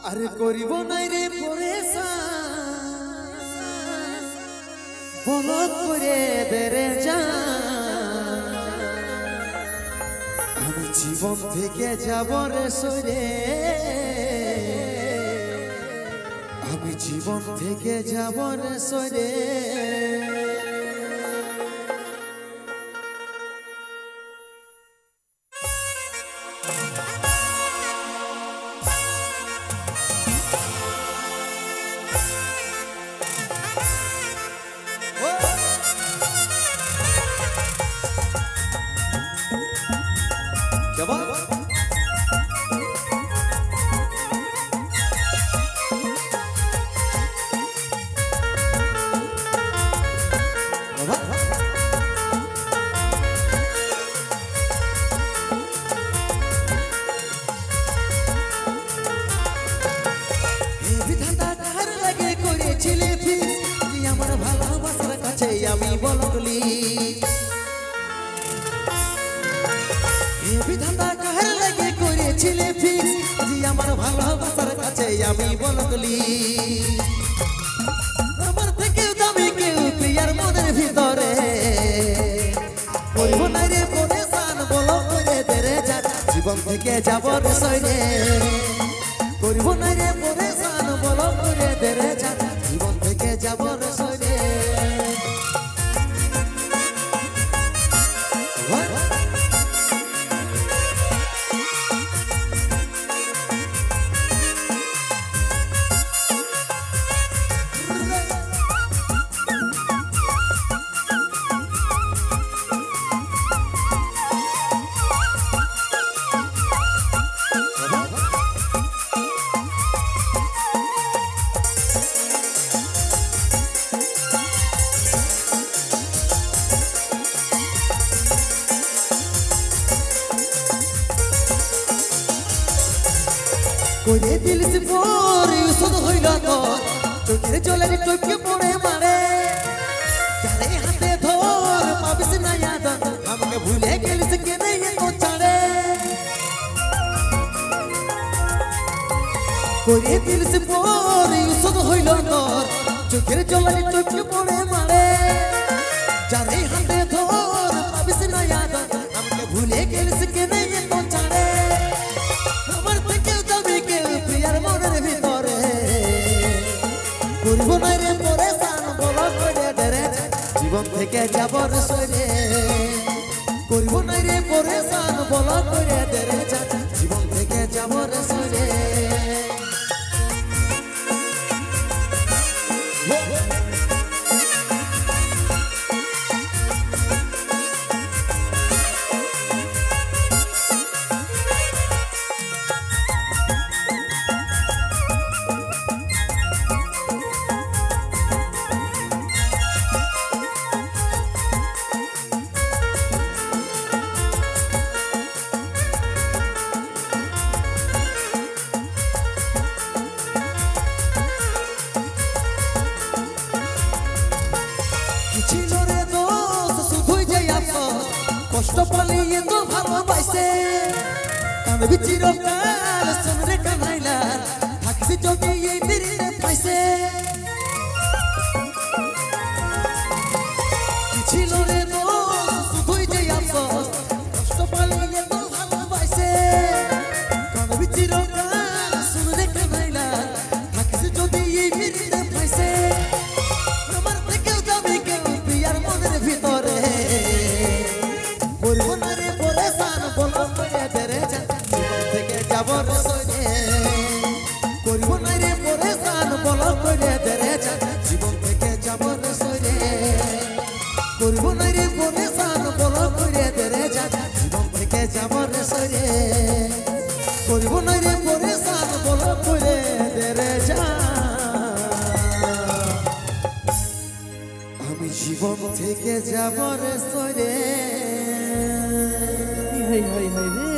আরে করিব নাই রে পরেশান বলত করে বেড়ে যা আমি জীবন থেকে যাব রে সরে আমি জীবন থেকে যাব রে সরে আমি বললি বিধাতা কাহের লাগে করেছিলে ফিক্স জি আমার ভালোবাসার কাছে আমি বললি আমার থেকে দামি কেউ প্রিয়ার মনের ভিতরে কইব না রে পরেশান বলো করে দেরে যা জীবন থেকে যাব রে সইরে কইব না রে পরেশান বলো করে দেরে যা জীবন থেকে যাব রে সইরে कोई दिल से बोर सुध होइला तो चोखे चले टोके पड़े मारे चारे हाथे धोर पाबिस ना याद हमके भूले गेल से के नहीं तो चारे कोई दिल से बोर सुध होइला तो चोखे चले टोके पड़े मारे चारे हाथे धोर पाबिस ना याद हमके भूले गेल से के नहीं तो चारे করিব না রে পরেশান বলো করে দেরে জীবন থেকে যাব রে সরে করিব না রে পরেশান বলো করে দেরে জীবন থেকে যাব রে সরে কষ্ট পালিয়ে তো ভালোবাসে কান বিচির কাল সনরে কানাইলা থাকছে যদি এই দিনে পাইছে ছিল রে তো শুধুই যে আফসোস কষ্ট পালিয়ে তো ভালোবাসে কান বিচির কাল সনরে কানাইলা থাকছে যদি এই দিনে পাইছে আমার থেকে যাবে কেউ প্রিয়ার মনের ভিতরে করিব না রে পরেশান বলো করে দেরে জীবন থেকে যাব রে সরে করিব না রে পরেশান বলো করে দেরে জীবন থেকে যাব রে সরে করিব না রে পরেশান বলো করে দেরে জীবন থেকে যাব রে সরে করিব না রে পরেশান বলো করে দেরে আমি জীবন থেকে যাব রে সরে হাই হাই হাই রে